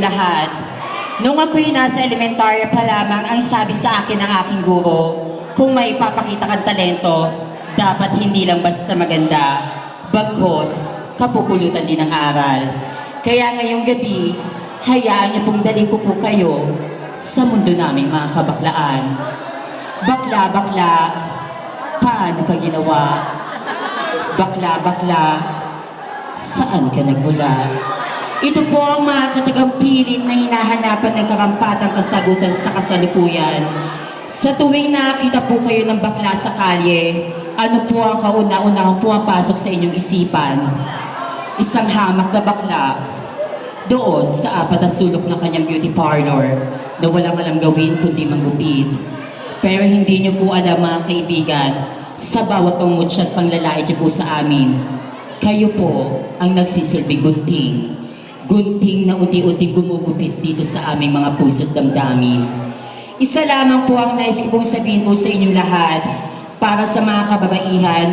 kayong lahat. Nung ako'y nasa elementarya pa lamang, ang sabi sa akin ng aking guro, kung may ipapakita kang talento, dapat hindi lang basta maganda, bagkos, kapupulutan din ng aral. Kaya ngayong gabi, hayaan niyo pong daling ko po kayo sa mundo naming mga kabaklaan. Bakla-bakla, paano ka ginawa? Bakla-bakla, saan ka nagmula? Ito po ang mga katagampilit na hinahanapan ng karampatang kasagutan sa kasalukuyan. Sa tuwing nakita po kayo ng bakla sa kalye, ano po ang kauna-unahang pumapasok sa inyong isipan? Isang hamak na bakla doon sa apat na sulok ng kanyang beauty parlor na walang alam gawin kundi manggupit. Pero hindi niyo po alam mga kaibigan, sa bawat pangmutya at panglalait niyo po sa amin, kayo po ang nagsisilbing gunting. Gunting na unti-unti gumugupit dito sa aming mga puso't damdamin. Isa lamang po ang nais ko pong sabihin po sa inyong lahat. Para sa mga kababaihan,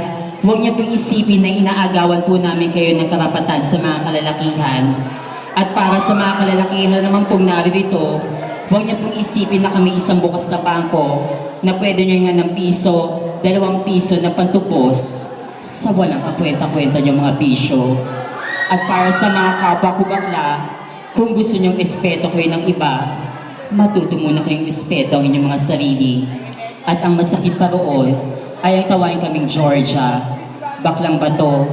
huwag niyo pong isipin na inaagawan po namin kayo ng karapatan sa mga kalalakihan. At para sa mga kalalakihan naman pong naririto, huwag niyo pong isipin na kami isang bukas na bangko na pwede niyo nga ng piso, 2 piso na pantubos sa walang kakwenta-kwenta niyong mga bisyo. At para sa mga kapwa ko bakla, kung gusto niyong respeto kayo ng iba, matuto muna kayong respeto ang inyong mga sarili. At ang masakit pa roon ay ang tawain kaming Georgia. Baklang bato,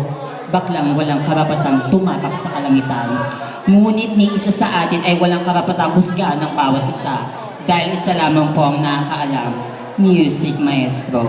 baklang walang karapatang tumapak sa kalangitan. Ngunit ni isa sa atin ay walang karapatang husgahan ng bawat isa dahil isa lamang po ang nakakaalam, music maestro.